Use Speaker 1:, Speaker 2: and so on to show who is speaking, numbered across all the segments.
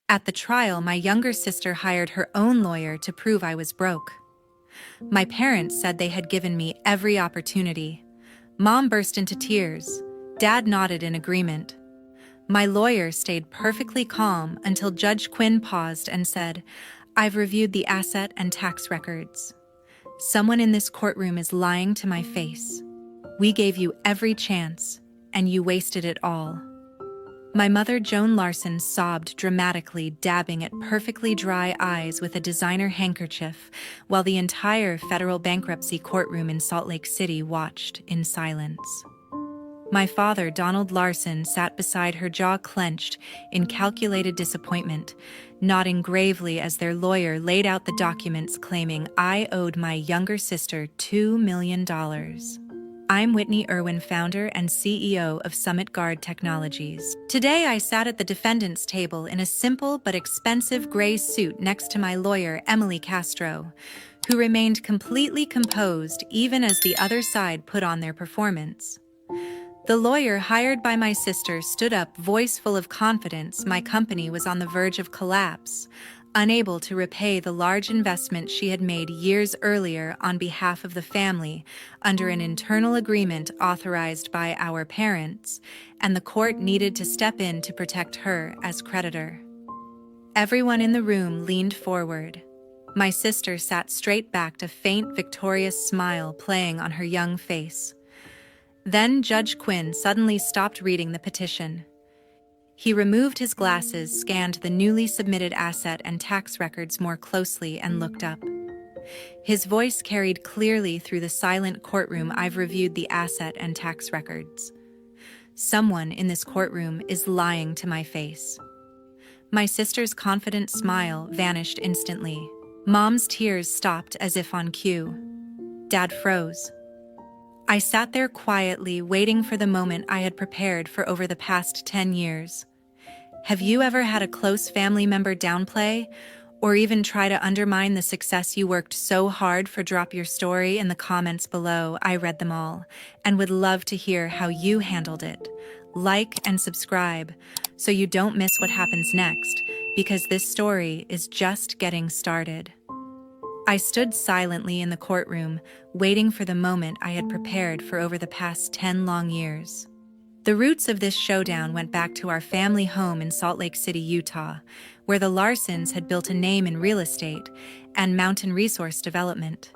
Speaker 1: At the trial, my younger sister hired her own lawyer to prove I was broke. My parents said they had given me every opportunity. Mom burst into tears. Dad nodded in agreement. My lawyer stayed perfectly calm until Judge Quinn paused and said, "I've reviewed the asset and tax records. Someone in this courtroom is lying to my face. We gave you every chance, and you wasted it all." My mother, Joan Larson, sobbed dramatically, dabbing at perfectly dry eyes with a designer handkerchief, while the entire federal bankruptcy courtroom in Salt Lake City watched in silence. My father, Donald Larson, sat beside her, jaw clenched in calculated disappointment, nodding gravely as their lawyer laid out the documents claiming I owed my younger sister $2 million. I'm Whitney Irwin, founder and CEO of Summit Guard Technologies. Today I sat at the defendant's table in a simple but expensive gray suit next to my lawyer, Emily Castro, who remained completely composed even as the other side put on their performance. The lawyer hired by my sister stood up, voice full of confidence. My company was on the verge of collapse, unable to repay the large investment she had made years earlier on behalf of the family under an internal agreement authorized by our parents, and the court needed to step in to protect her as creditor. Everyone in the room leaned forward. My sister sat straight back, a faint, victorious smile playing on her young face. Then Judge Quinn suddenly stopped reading the petition. He removed his glasses, scanned the newly submitted asset and tax records more closely, and looked up. His voice carried clearly through the silent courtroom. "I've reviewed the asset and tax records. Someone in this courtroom is lying to my face." My sister's confident smile vanished instantly. Mom's tears stopped as if on cue. Dad froze. I sat there quietly, waiting for the moment I had prepared for over the past 10 years. Have you ever had a close family member downplay, or even try to undermine the success you worked so hard for? Drop your story in the comments below. I read them all, and would love to hear how you handled it. Like and subscribe so you don't miss what happens next, because this story is just getting started. I stood silently in the courtroom, waiting for the moment I had prepared for over the past 10 long years. The roots of this showdown went back to our family home in Salt Lake City, Utah, where the Larsons had built a name in real estate and mountain resource development.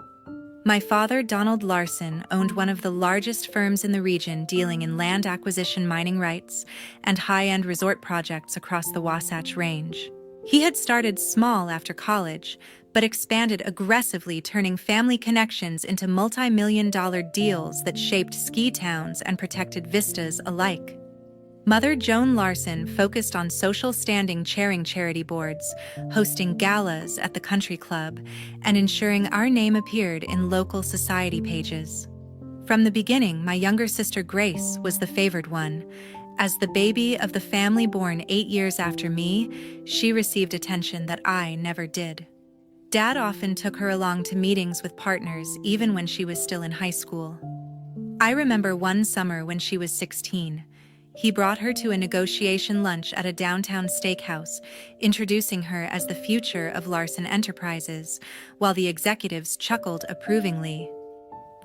Speaker 1: My father, Donald Larson, owned one of the largest firms in the region, dealing in land acquisition, mining rights, and high-end resort projects across the Wasatch Range. He had started small after college, but expanded aggressively, turning family connections into multi-million-dollar deals that shaped ski towns and protected vistas alike. Mother Joan Larson focused on social standing, chairing charity boards, hosting galas at the country club, and ensuring our name appeared in local society pages. From the beginning, my younger sister Grace was the favored one. As the baby of the family, born 8 years after me, she received attention that I never did. Dad often took her along to meetings with partners, even when she was still in high school. I remember one summer when she was 16. He brought her to a negotiation lunch at a downtown steakhouse, introducing her as the future of Larson Enterprises, while the executives chuckled approvingly.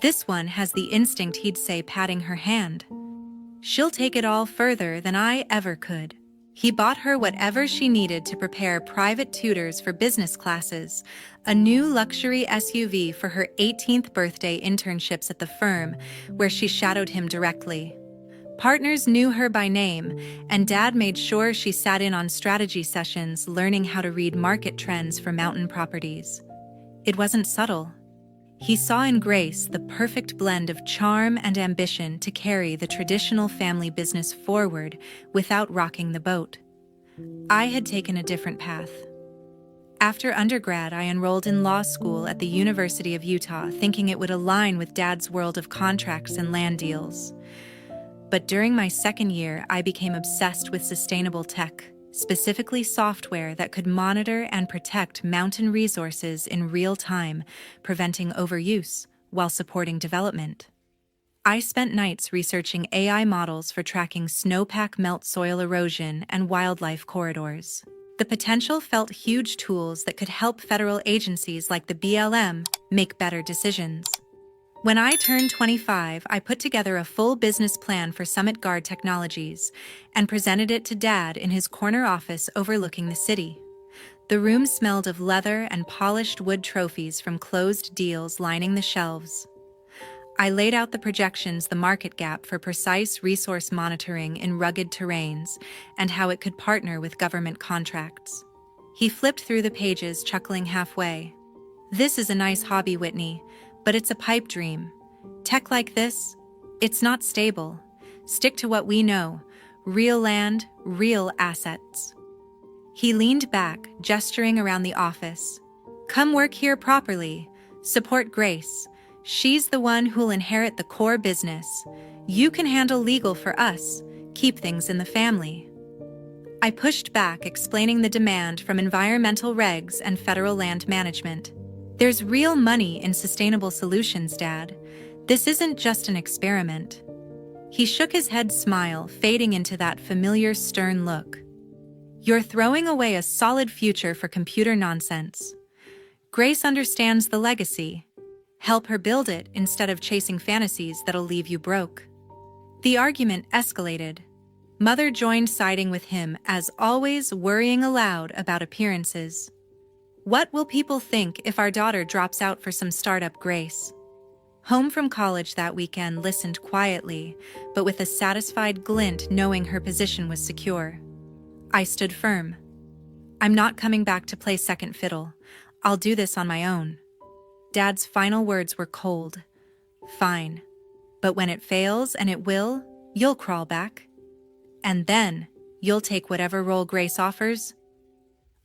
Speaker 1: "This one has the instinct," he'd say, patting her hand. "She'll take it all further than I ever could." He bought her whatever she needed to prepare: private tutors for business classes, a new luxury SUV for her 18th birthday, internships at the firm where she shadowed him directly. Partners knew her by name, and Dad made sure she sat in on strategy sessions, learning how to read market trends for mountain properties. It wasn't subtle. He saw in Grace the perfect blend of charm and ambition to carry the traditional family business forward without rocking the boat. I had taken a different path. After undergrad, I enrolled in law school at the University of Utah, thinking it would align with Dad's world of contracts and land deals. But during my second year, I became obsessed with sustainable tech, specifically software that could monitor and protect mountain resources in real time, preventing overuse while supporting development. I spent nights researching AI models for tracking snowpack melt, soil erosion, and wildlife corridors. The potential felt huge tools that could help federal agencies like the BLM make better decisions. When I turned 25, I put together a full business plan for Summit Guard Technologies and presented it to Dad in his corner office overlooking the city. The room smelled of leather and polished wood trophies from closed deals lining the shelves. I laid out the projections, the market gap for precise resource monitoring in rugged terrains, and how it could partner with government contracts. He flipped through the pages, chuckling halfway. "This is a nice hobby, Whitney, but it's a pipe dream. Tech like this, it's not stable. Stick to what we know. Real land, real assets." He leaned back, gesturing around the office. "Come work here properly. Support Grace. She's the one who'll inherit the core business. You can handle legal for us. Keep things in the family." I pushed back, explaining the demand from environmental regs and federal land management. "There's real money in sustainable solutions, Dad. This isn't just an experiment." He shook his head, smile fading into that familiar stern look. "You're throwing away a solid future for computer nonsense. Grace understands the legacy. Help her build it instead of chasing fantasies that'll leave you broke." The argument escalated. Mother joined, siding with him, as always, worrying aloud about appearances. "What will people think if our daughter drops out for some startup?" Grace, home from college that weekend, listened quietly, but with a satisfied glint, knowing her position was secure. I stood firm. "I'm not coming back to play second fiddle. I'll do this on my own." Dad's final words were cold. "Fine. But when it fails, and it will, you'll crawl back. And then, you'll take whatever role Grace offers."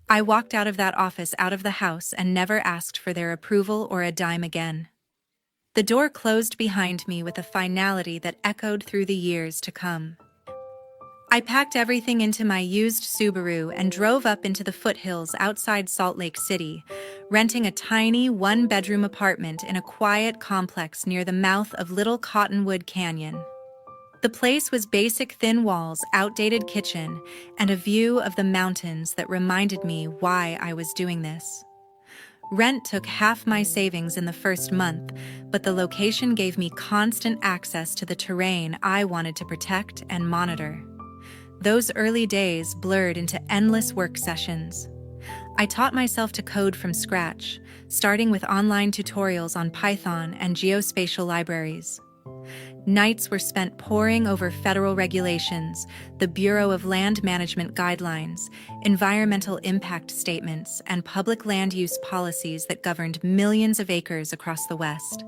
Speaker 1: I walked out of that office, out of the house, and never asked for their approval or a dime again. The door closed behind me with a finality that echoed through the years to come. I packed everything into my used Subaru and drove up into the foothills outside Salt Lake City, renting a tiny one-bedroom apartment in a quiet complex near the mouth of Little Cottonwood Canyon. The place was basic, thin walls, outdated kitchen, and a view of the mountains that reminded me why I was doing this. Rent took half my savings in the first month, but the location gave me constant access to the terrain I wanted to protect and monitor. Those early days blurred into endless work sessions. I taught myself to code from scratch, starting with online tutorials on Python and geospatial libraries. Nights were spent poring over federal regulations, the Bureau of Land Management guidelines, environmental impact statements, and public land use policies that governed millions of acres across the West.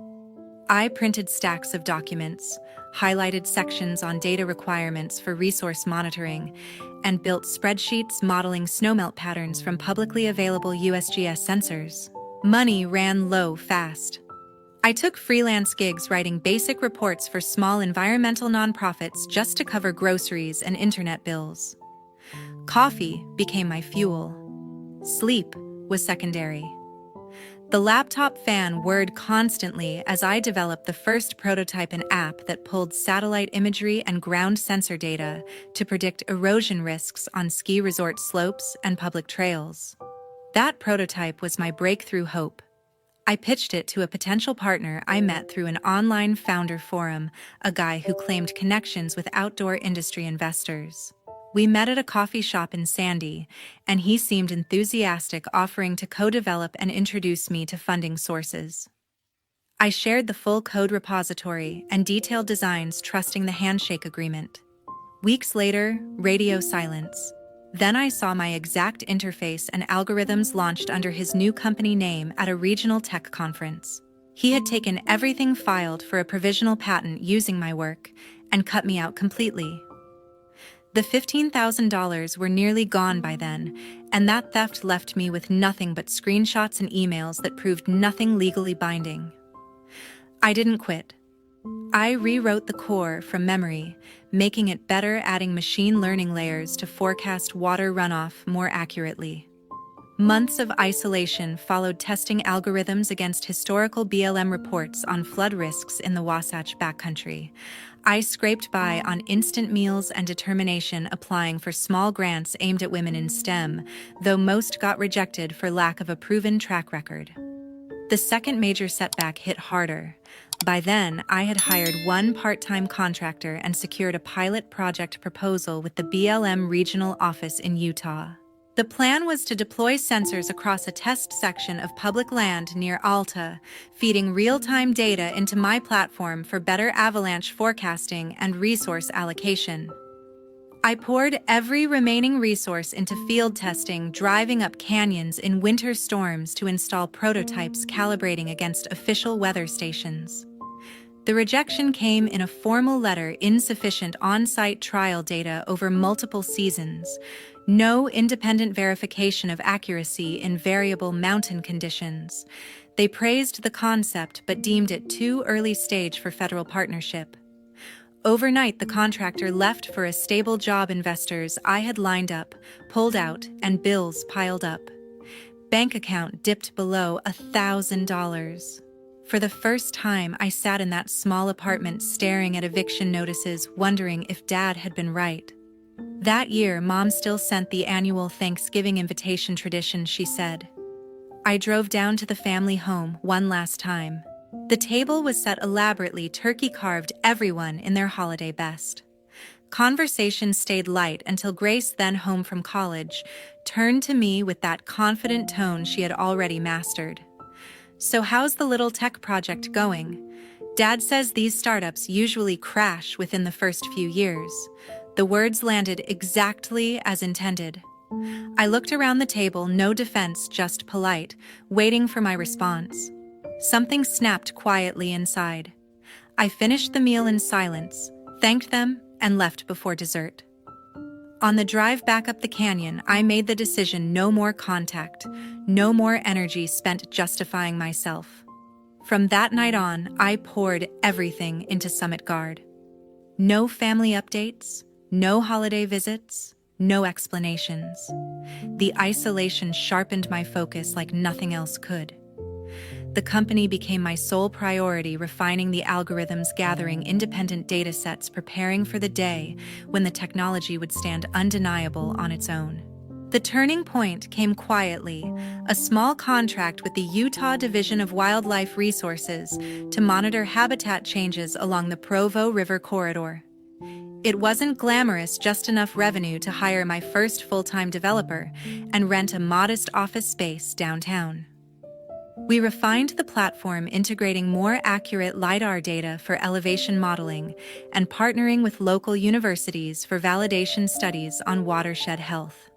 Speaker 1: I printed stacks of documents, highlighted sections on data requirements for resource monitoring, and built spreadsheets modeling snowmelt patterns from publicly available USGS sensors. Money ran low fast. I took freelance gigs writing basic reports for small environmental nonprofits just to cover groceries and internet bills. Coffee became my fuel. Sleep was secondary. The laptop fan whirred constantly as I developed the first prototype, an app that pulled satellite imagery and ground sensor data to predict erosion risks on ski resort slopes and public trails. That prototype was my breakthrough hope. I pitched it to a potential partner I met through an online founder forum, a guy who claimed connections with outdoor industry investors. We met at a coffee shop in Sandy, and he seemed enthusiastic, offering to co-develop and introduce me to funding sources. I shared the full code repository and detailed designs, trusting the handshake agreement. Weeks later, radio silence. Then I saw my exact interface and algorithms launched under his new company name at a regional tech conference. He had taken everything filed for a provisional patent using my work and cut me out completely. The $15,000 were nearly gone by then, and that theft left me with nothing but screenshots and emails that proved nothing legally binding. I didn't quit. I rewrote the core from memory, making it better, adding machine learning layers to forecast water runoff more accurately. Months of isolation followed, testing algorithms against historical BLM reports on flood risks in the Wasatch Backcountry. I scraped by on instant meals and determination, applying for small grants aimed at women in STEM, though most got rejected for lack of a proven track record. The second major setback hit harder. By then, I had hired one part-time contractor and secured a pilot project proposal with the BLM regional office in Utah. The plan was to deploy sensors across a test section of public land near Alta, feeding real-time data into my platform for better avalanche forecasting and resource allocation. I poured every remaining resource into field testing, driving up canyons in winter storms to install prototypes calibrating against official weather stations. The rejection came in a formal letter: insufficient on-site trial data over multiple seasons, no independent verification of accuracy in variable mountain conditions. They praised the concept but deemed it too early stage for federal partnership. Overnight, the contractor left for a stable job. Investors I had lined up pulled out, and bills piled up. Bank account dipped below $1,000. For the first time, I sat in that small apartment staring at eviction notices, wondering if Dad had been right. That year, Mom still sent the annual Thanksgiving invitation tradition, she said. I drove down to the family home one last time. The table was set elaborately, turkey carved, everyone in their holiday best. Conversation stayed light until Grace, then home from college, turned to me with that confident tone she had already mastered. "So how's the little tech project going? Dad says these startups usually crash within the first few years." The words landed exactly as intended. I looked around the table, no defense, just polite, waiting for my response. Something snapped quietly inside. I finished the meal in silence, thanked them, and left before dessert. On the drive back up the canyon, I made the decision: no more contact, no more energy spent justifying myself. From that night on, I poured everything into Summit Guard. No family updates, no holiday visits, no explanations. The isolation sharpened my focus like nothing else could. The company became my sole priority, refining the algorithms, gathering independent data sets, preparing for the day when the technology would stand undeniable on its own. The turning point came quietly: a small contract with the Utah Division of Wildlife Resources to monitor habitat changes along the Provo River corridor. It wasn't glamorous, just enough revenue to hire my first full-time developer and rent a modest office space downtown. We refined the platform, integrating more accurate LiDAR data for elevation modeling and partnering with local universities for validation studies on watershed health.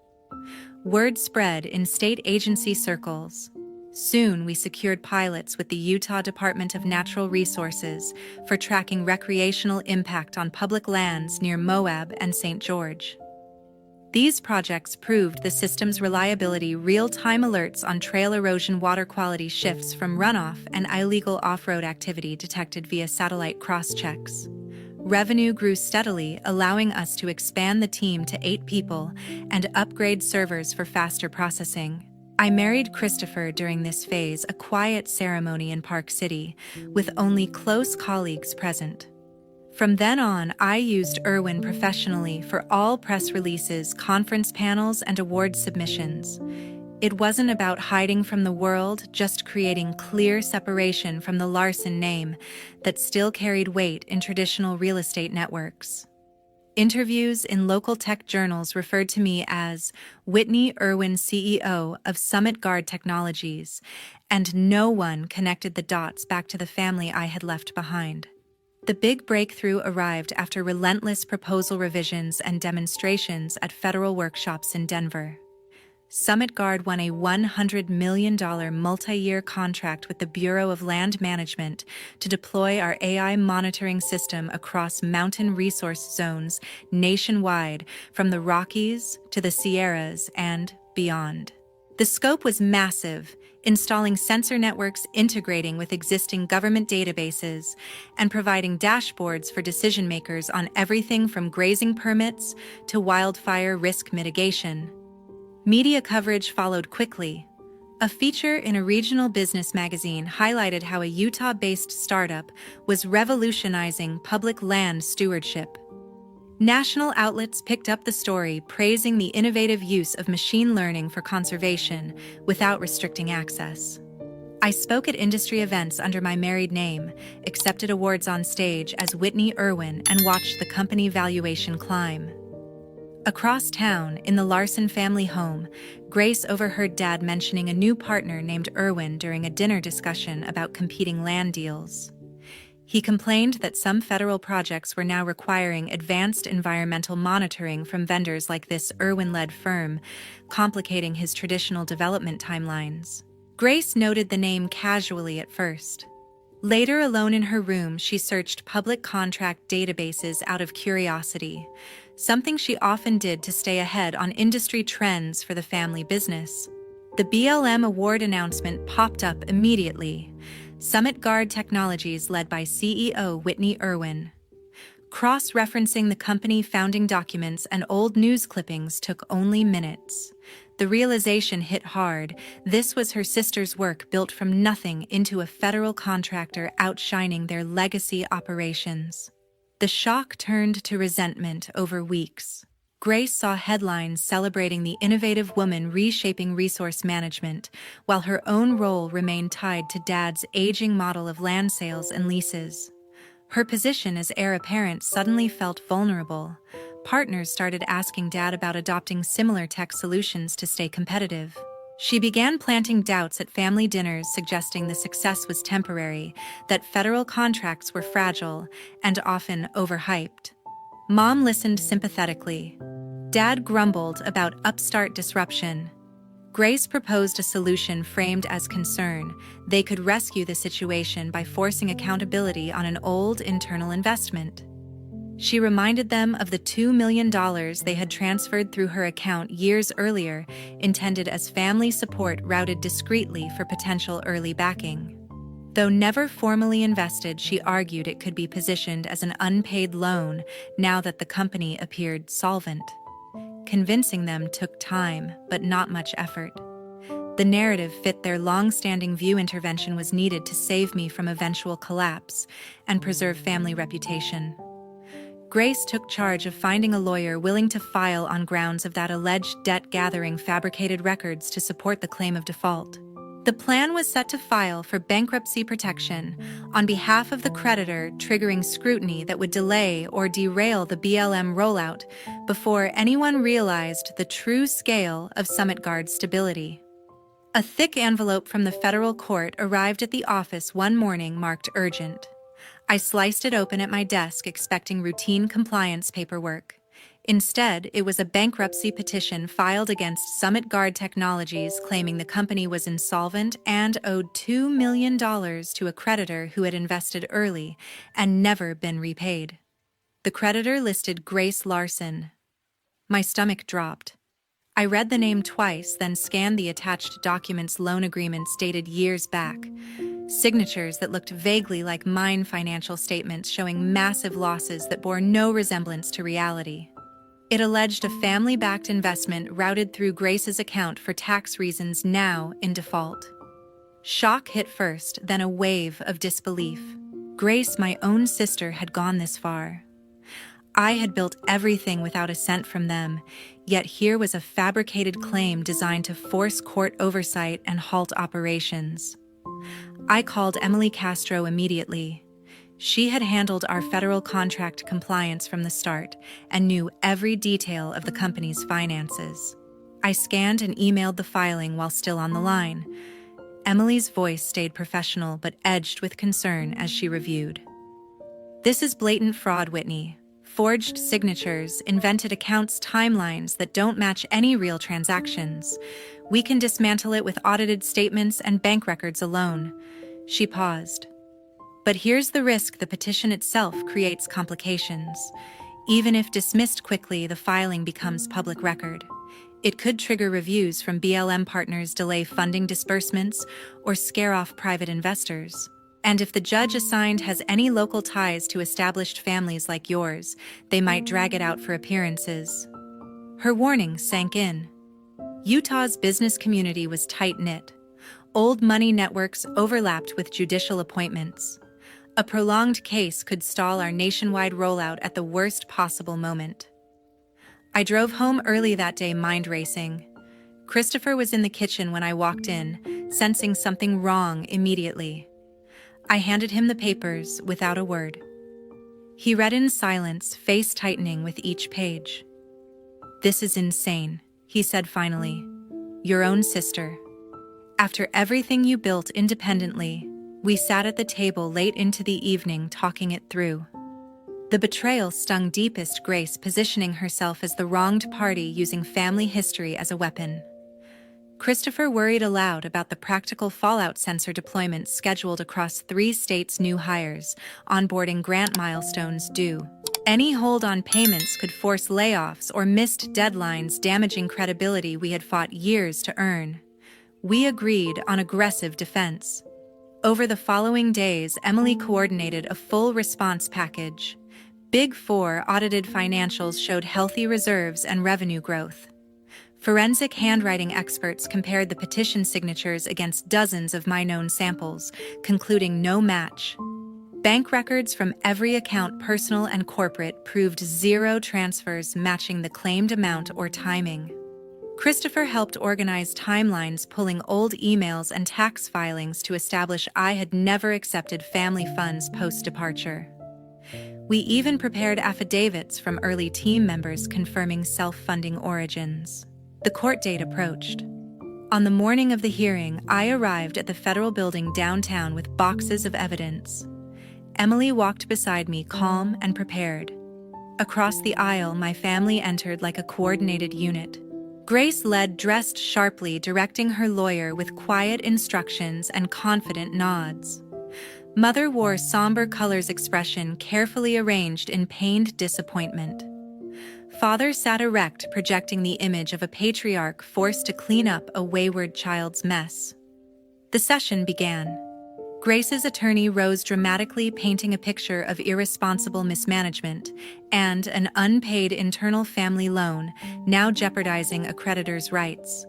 Speaker 1: Word spread in state agency circles. Soon, we secured pilots with the Utah Department of Natural Resources for tracking recreational impact on public lands near Moab and St. George. These projects proved the system's reliability: real-time alerts on trail erosion, water quality shifts from runoff, and illegal off-road activity detected via satellite cross-checks. Revenue grew steadily, allowing us to expand the team to 8 people and upgrade servers for faster processing. I married Christopher during this phase, a quiet ceremony in Park City, with only close colleagues present. From then on, I used Irwin professionally for all press releases, conference panels, and award submissions. It wasn't about hiding from the world, just creating clear separation from the Larson name that still carried weight in traditional real estate networks. Interviews in local tech journals referred to me as Whitney Irwin, CEO of Summit Guard Technologies, and no one connected the dots back to the family I had left behind. The big breakthrough arrived after relentless proposal revisions and demonstrations at federal workshops in Denver. Summit Guard won a $100 million multi-year contract with the Bureau of Land Management to deploy our AI monitoring system across mountain resource zones nationwide, from the Rockies to the Sierras and beyond. The scope was massive, installing sensor networks, integrating with existing government databases, and providing dashboards for decision-makers on everything from grazing permits to wildfire risk mitigation. Media coverage followed quickly. A feature in a regional business magazine highlighted how a Utah-based startup was revolutionizing public land stewardship. National outlets picked up the story, praising the innovative use of machine learning for conservation without restricting access. I spoke at industry events under my married name, accepted awards on stage as Whitney Irwin, and watched the company valuation climb. Across town, in the Larson family home, Grace overheard Dad mentioning a new partner named Irwin during a dinner discussion about competing land deals. He complained that some federal projects were now requiring advanced environmental monitoring from vendors like this Irwin-led firm, complicating his traditional development timelines. Grace noted the name casually at first. Later, alone in her room, she searched public contract databases out of curiosity, something she often did to stay ahead on industry trends for the family business. The BLM award announcement popped up immediately. Summit Guard Technologies, led by CEO Whitney Irwin. Cross-referencing the company founding documents and old news clippings took only minutes. The realization hit hard. This was her sister's work, built from nothing into a federal contractor outshining their legacy operations. The shock turned to resentment over weeks. Grace saw headlines celebrating the innovative woman reshaping resource management, while her own role remained tied to Dad's aging model of land sales and leases. Her position as heir apparent suddenly felt vulnerable. Partners started asking Dad about adopting similar tech solutions to stay competitive. She began planting doubts at family dinners, suggesting the success was temporary, that federal contracts were fragile and often overhyped. Mom listened sympathetically. Dad grumbled about upstart disruption. Grace proposed a solution framed as concern. They could rescue the situation by forcing accountability on an old internal investment. She reminded them of the $2 million they had transferred through her account years earlier, intended as family support routed discreetly for potential early backing. Though never formally invested, she argued it could be positioned as an unpaid loan now that the company appeared solvent. Convincing them took time, but not much effort. The narrative fit their long-standing view: intervention was needed to save me from eventual collapse and preserve family reputation. Grace took charge of finding a lawyer willing to file on grounds of that alleged debt-gathering fabricated records to support the claim of default. The plan was set to file for bankruptcy protection on behalf of the creditor, triggering scrutiny that would delay or derail the BLM rollout before anyone realized the true scale of Summit Guard's stability. A thick envelope from the federal court arrived at the office one morning, marked urgent. I sliced it open at my desk, expecting routine compliance paperwork. Instead, it was a bankruptcy petition filed against Summit Guard Technologies, claiming the company was insolvent and owed $2 million to a creditor who had invested early and never been repaid. The creditor listed Grace Larson. My stomach dropped. I read the name twice, then scanned the attached documents, loan agreements dated years back. Signatures that looked vaguely like mine financial statements showing massive losses that bore no resemblance to reality. It alleged a family-backed investment routed through Grace's account for tax reasons, now in default. Shock hit first, then a wave of disbelief. Grace, my own sister, had gone this far. I had built everything without a cent from them, yet here was a fabricated claim designed to force court oversight and halt operations. I called Emily Castro immediately. She had handled our federal contract compliance from the start and knew every detail of the company's finances. I scanned and emailed the filing while still on the line. Emily's voice stayed professional but edged with concern as she reviewed. This is blatant fraud, Whitney. Forged signatures, invented accounts, timelines that don't match any real transactions. We can dismantle it with audited statements and bank records alone. She paused. But here's the risk: the petition itself creates complications. Even if dismissed quickly, the filing becomes public record. It could trigger reviews from BLM partners, delay funding disbursements, or scare off private investors. And if the judge assigned has any local ties to established families like yours, they might drag it out for appearances. Her warning sank in. Utah's business community was tight-knit. Old money networks overlapped with judicial appointments. A prolonged case could stall our nationwide rollout at the worst possible moment. I drove home early that day, mind racing. Christopher was in the kitchen when I walked in, sensing something wrong immediately. I handed him the papers without a word. He read in silence, face tightening with each page. "This is insane," he said finally. "Your own sister. After everything you built independently, we sat at the table late into the evening talking it through." The betrayal stung deepest, Grace positioning herself as the wronged party using family history as a weapon. Christopher worried aloud about the practical fallout. Sensor deployments scheduled across 3 states, new hires, onboarding grant milestones due. Any hold on payments could force layoffs or missed deadlines, damaging credibility we had fought years to earn. We agreed on aggressive defense. Over the following days, Emily coordinated a full response package. Big Four audited financials showed healthy reserves and revenue growth. Forensic handwriting experts compared the petition signatures against dozens of my known samples, concluding no match. Bank records from every account, personal and corporate, proved 0 transfers matching the claimed amount or timing. Christopher helped organize timelines, pulling old emails and tax filings to establish I had never accepted family funds post-departure. We even prepared affidavits from early team members confirming self-funding origins. The court date approached. On the morning of the hearing, I arrived at the federal building downtown with boxes of evidence. Emily walked beside me, calm and prepared. Across the aisle, my family entered like a coordinated unit. Grace led, dressed sharply, directing her lawyer with quiet instructions and confident nods. Mother wore somber colors, expression carefully arranged in pained disappointment. Father sat erect, projecting the image of a patriarch forced to clean up a wayward child's mess. The session began. Grace's attorney rose dramatically, painting a picture of irresponsible mismanagement and an unpaid internal family loan, now jeopardizing a creditor's rights.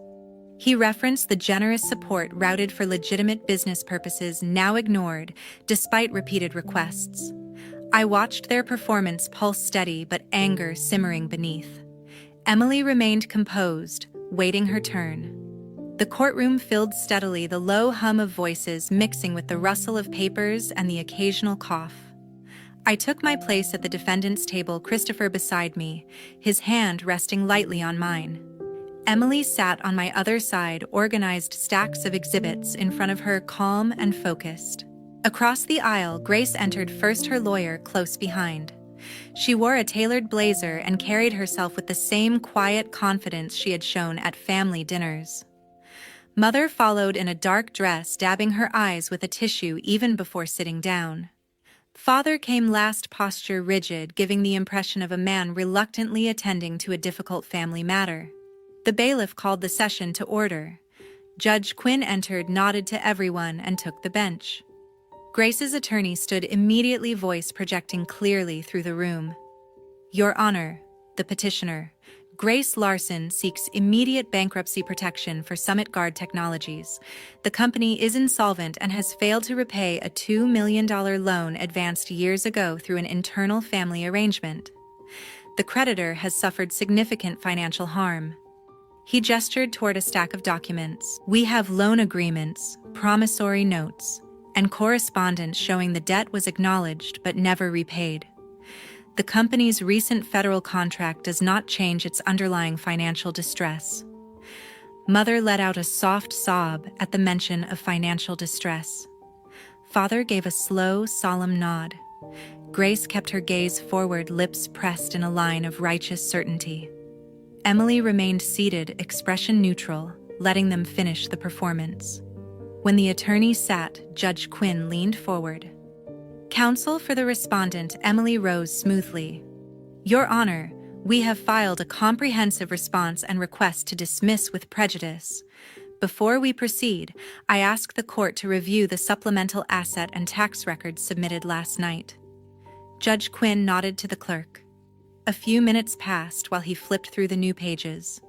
Speaker 1: He referenced the generous support routed for legitimate business purposes, now ignored, despite repeated requests. I watched their performance, pulse steady but anger simmering beneath. Emily remained composed, waiting her turn. The courtroom filled steadily, the low hum of voices mixing with the rustle of papers and the occasional cough. I took my place at the defendant's table, Christopher beside me, his hand resting lightly on mine. Emily sat on my other side, organized stacks of exhibits in front of her, calm and focused. Across the aisle, Grace entered first, her lawyer close behind. She wore a tailored blazer and carried herself with the same quiet confidence she had shown at family dinners. Mother followed in a dark dress, dabbing her eyes with a tissue even before sitting down. Father came last, posture rigid, giving the impression of a man reluctantly attending to a difficult family matter. The bailiff called the session to order. Judge Quinn entered, nodded to everyone, and took the bench. Grace's attorney stood immediately, voice projecting clearly through the room. "Your Honor, the petitioner, Grace Larson, seeks immediate bankruptcy protection for Summit Guard Technologies. The company is insolvent and has failed to repay a $2 million loan advanced years ago through an internal family arrangement. The creditor has suffered significant financial harm." He gestured toward a stack of documents. "We have loan agreements, promissory notes, and correspondence showing the debt was acknowledged but never repaid. The company's recent federal contract does not change its underlying financial distress." Mother let out a soft sob at the mention of financial distress. Father gave a slow, solemn nod. Grace kept her gaze forward, lips pressed in a line of righteous certainty. Emily remained seated, expression neutral, letting them finish the performance. When the attorney sat, Judge Quinn leaned forward. "Counsel for the respondent," Emily rose smoothly. "Your Honor, we have filed a comprehensive response and request to dismiss with prejudice. Before we proceed, I ask the court to review the supplemental asset and tax records submitted last night." Judge Quinn nodded to the clerk. A few minutes passed while he flipped through the new pages.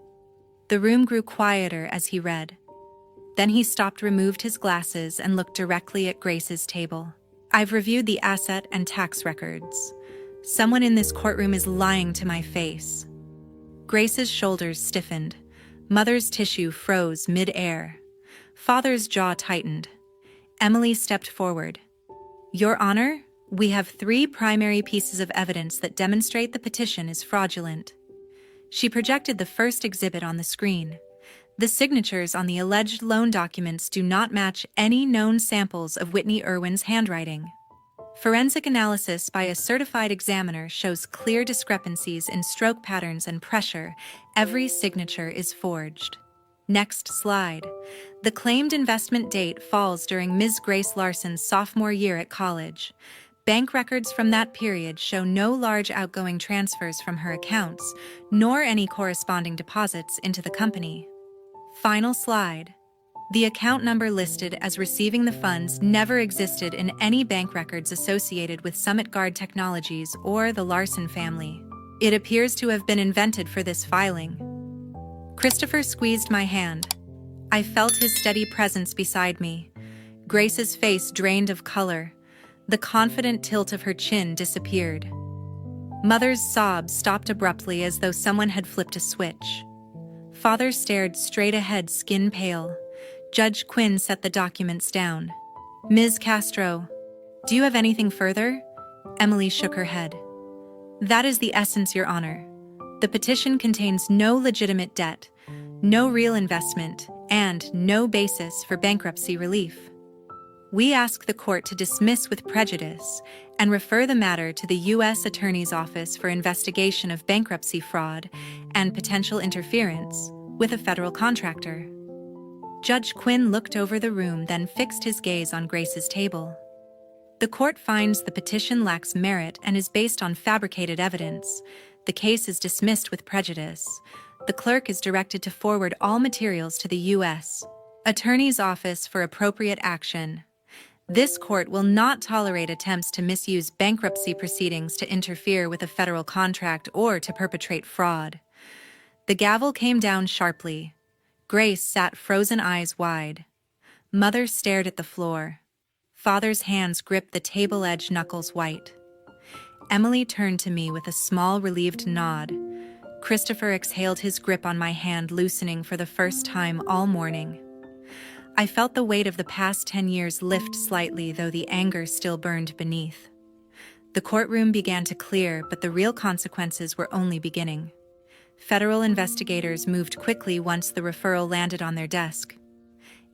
Speaker 1: The room grew quieter as he read. Then he stopped, removed his glasses, and looked directly at Grace's table. "I've reviewed the asset and tax records. Someone in this courtroom is lying to my face." Grace's shoulders stiffened. Mother's tissue froze mid-air. Father's jaw tightened. Emily stepped forward. "Your Honor, we have 3 primary pieces of evidence that demonstrate the petition is fraudulent." She projected the first exhibit on the screen. The signatures on the alleged loan documents do not match any known samples of Whitney Irwin's handwriting. Forensic analysis by a certified examiner shows clear discrepancies in stroke patterns and pressure. Every signature is forged. Next slide. The claimed investment date falls during Ms. Grace Larson's sophomore year at college. Bank records from that period show no large outgoing transfers from her accounts, nor any corresponding deposits into the company. Final slide. The account number listed as receiving the funds never existed in any bank records associated with Summit Guard Technologies or the Larson family. It appears to have been invented for this filing. Christopher squeezed my hand. I felt his steady presence beside me. Grace's face drained of color. The confident tilt of her chin disappeared. Mother's sobs stopped abruptly as though someone had flipped a switch. Father stared straight ahead, skin pale. Judge Quinn set the documents down. "Ms. Castro, do you have anything further?" Emily shook her head. "That is the essence, Your Honor. The petition contains no legitimate debt, no real investment, and no basis for bankruptcy relief. We ask the court to dismiss with prejudice and refer the matter to the U.S. Attorney's Office for investigation of bankruptcy fraud and potential interference with a federal contractor." Judge Quinn looked over the room, then fixed his gaze on Grace's table. "The court finds the petition lacks merit and is based on fabricated evidence. The case is dismissed with prejudice. The clerk is directed to forward all materials to the U.S. Attorney's Office for appropriate action. This court will not tolerate attempts to misuse bankruptcy proceedings to interfere with a federal contract or to perpetrate fraud." The gavel came down sharply. Grace sat, frozen eyes wide. Mother stared at the floor. Father's hands gripped the table edge, knuckles white. Emily turned to me with a small, relieved nod. Christopher exhaled, his grip on my hand loosening for the first time all morning. I felt the weight of the past 10 years lift slightly, though the anger still burned beneath. The courtroom began to clear, but the real consequences were only beginning. Federal investigators moved quickly once the referral landed on their desk.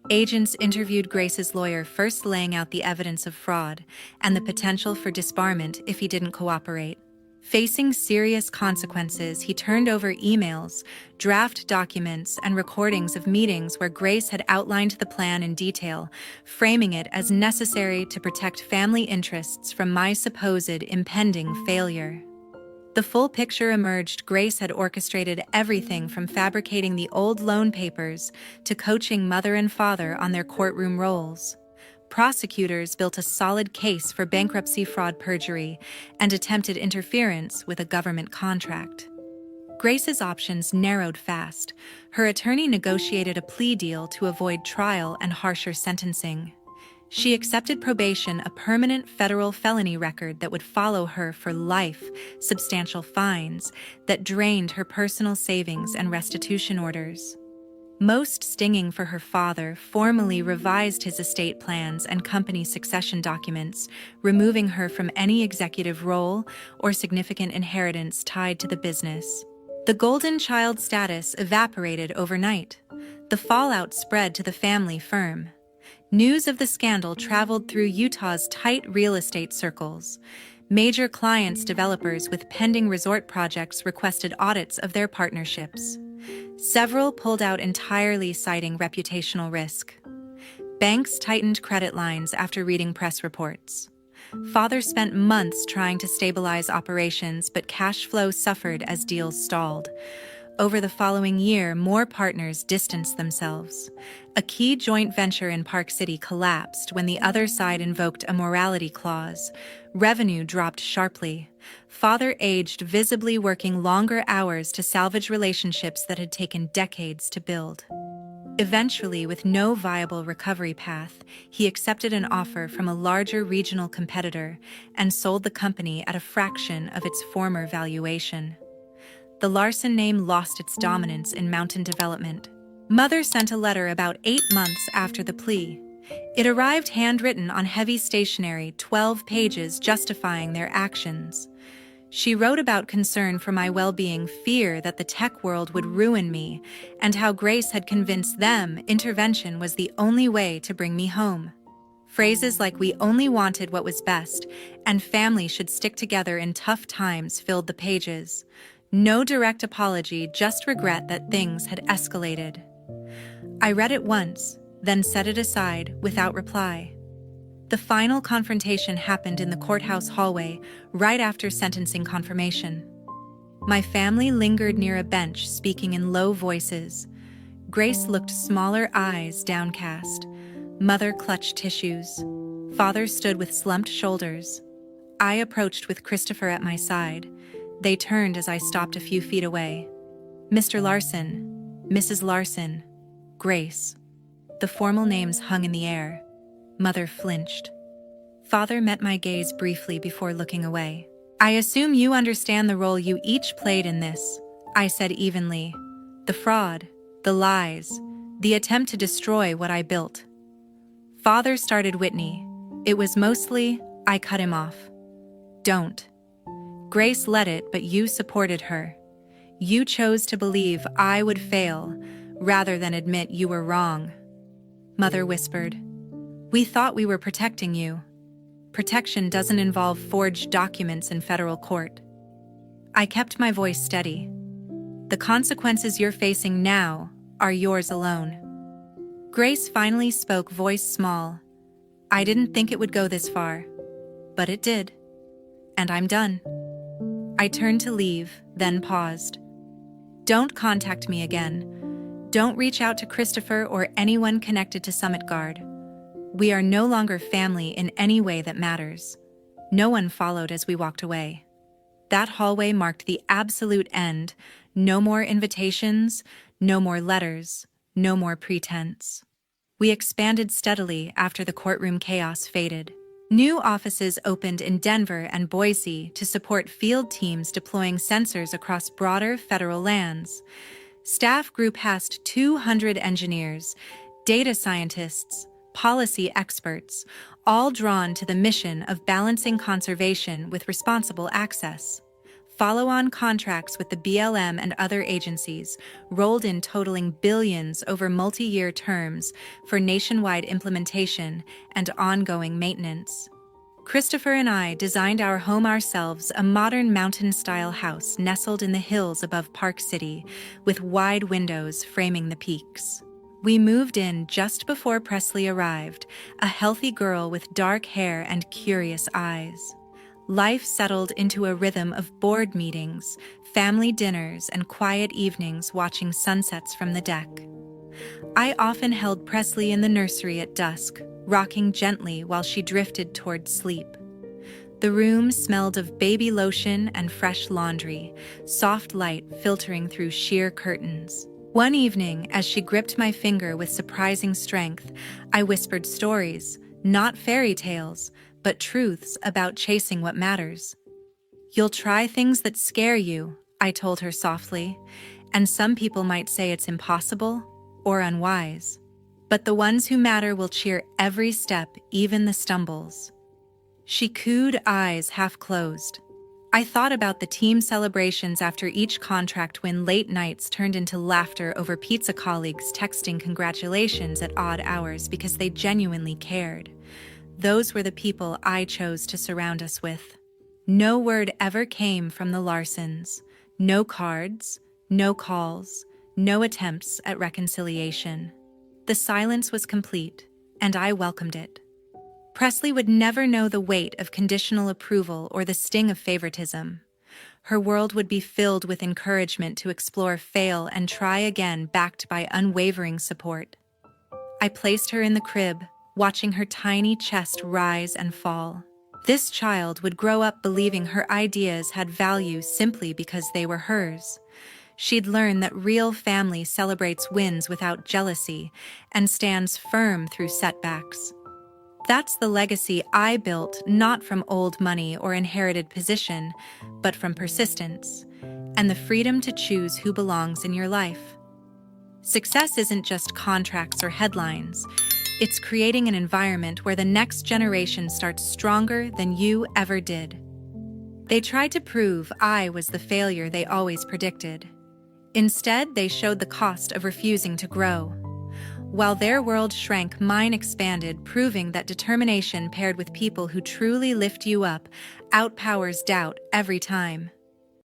Speaker 1: Agents interviewed Grace's lawyer, first laying out the evidence of fraud and the potential for disbarment if he didn't cooperate. Facing serious consequences, he turned over emails, draft documents, and recordings of meetings where Grace had outlined the plan in detail, framing it as necessary to protect family interests from my supposed impending failure. The full picture emerged. Grace had orchestrated everything from fabricating the old loan papers to coaching mother and father on their courtroom roles. Prosecutors built a solid case for bankruptcy fraud, perjury, and attempted interference with a government contract. Grace's options narrowed fast. Her attorney negotiated a plea deal to avoid trial and harsher sentencing. She accepted probation, a permanent federal felony record that would follow her for life, substantial fines that drained her personal savings, and restitution orders. Most stinging for her father, formally revised his estate plans and company succession documents, removing her from any executive role or significant inheritance tied to the business. The golden child status evaporated overnight. The fallout spread to the family firm. News of the scandal traveled through Utah's tight real estate circles. Major clients, developers with pending resort projects, requested audits of their partnerships. Several pulled out entirely, citing reputational risk. Banks tightened credit lines after reading press reports. Father spent months trying to stabilize operations, but cash flow suffered as deals stalled. Over the following year, more partners distanced themselves. A key joint venture in Park City collapsed when the other side invoked a morality clause. Revenue dropped sharply. Father aged visibly, working longer hours to salvage relationships that had taken decades to build. Eventually, with no viable recovery path, he accepted an offer from a larger regional competitor and sold the company at a fraction of its former valuation. The Larson name lost its dominance in mountain development. Mother sent a letter about 8 months after the plea. It arrived handwritten on heavy stationery, 12 pages justifying their actions. She wrote about concern for my well-being, fear that the tech world would ruin me, and how Grace had convinced them intervention was the only way to bring me home. Phrases like "we only wanted what was best" and "family should stick together in tough times" filled the pages. No direct apology, just regret that things had escalated. I read it once, then set it aside without reply. The final confrontation happened in the courthouse hallway, right after sentencing confirmation. My family lingered near a bench, speaking in low voices. Grace looked smaller, eyes downcast. Mother clutched tissues. Father stood with slumped shoulders. I approached with Christopher at my side. They turned as I stopped a few feet away. "Mr. Larson, Mrs. Larson, Grace." The formal names hung in the air. Mother flinched. Father met my gaze briefly before looking away. "I assume you understand the role you each played in this," I said evenly. "The fraud, the lies, the attempt to destroy what I built." Father started Whitney. It was mostly, I cut him off. "Don't. Grace led it, but you supported her. You chose to believe I would fail, rather than admit you were wrong." Mother whispered. "We thought we were protecting you. Protection doesn't involve forged documents in federal court." I kept my voice steady. "The consequences you're facing now are yours alone." Grace finally spoke, voice small. "I didn't think it would go this far, but it did. And I'm done." I turned to leave, then paused. "Don't contact me again. Don't reach out to Christopher or anyone connected to Summit Guard. We are no longer family in any way that matters." No one followed as we walked away. That hallway marked the absolute end. No more invitations, no more letters, no more pretense. We expanded steadily after the courtroom chaos faded. New offices opened in Denver and Boise to support field teams deploying sensors across broader federal lands. Staff grew past 200 engineers, data scientists, policy experts, all drawn to the mission of balancing conservation with responsible access. Follow-on contracts with the BLM and other agencies rolled in, totaling billions over multi-year terms for nationwide implementation and ongoing maintenance. Christopher and I designed our home ourselves, a modern mountain-style house nestled in the hills above Park City, with wide windows framing the peaks. We moved in just before Presley arrived, a healthy girl with dark hair and curious eyes. Life settled into a rhythm of board meetings, family dinners, and quiet evenings watching sunsets from the deck. I often held Presley in the nursery at dusk, rocking gently while she drifted toward sleep. The room smelled of baby lotion and fresh laundry, soft light filtering through sheer curtains. One evening, as she gripped my finger with surprising strength, I whispered stories, not fairy tales, but truths about chasing what matters. "You'll try things that scare you," I told her softly, "and some people might say it's impossible or unwise. But the ones who matter will cheer every step, even the stumbles." She cooed, eyes half closed. I thought about the team celebrations after each contract, when late nights turned into laughter over pizza, colleagues texting congratulations at odd hours because they genuinely cared. Those were the people I chose to surround us with. No word ever came from the Larsons. No cards, no calls, no attempts at reconciliation. The silence was complete, and I welcomed it. Presley would never know the weight of conditional approval or the sting of favoritism. Her world would be filled with encouragement to explore, fail, and try again, backed by unwavering support. I placed her in the crib, watching her tiny chest rise and fall. This child would grow up believing her ideas had value simply because they were hers. She'd learn that real family celebrates wins without jealousy and stands firm through setbacks. That's the legacy I built, not from old money or inherited position, but from persistence and the freedom to choose who belongs in your life. Success isn't just contracts or headlines. It's creating an environment where the next generation starts stronger than you ever did. They tried to prove I was the failure they always predicted. Instead, they showed the cost of refusing to grow. While their world shrank, mine expanded, proving that determination paired with people who truly lift you up outpowers doubt every time.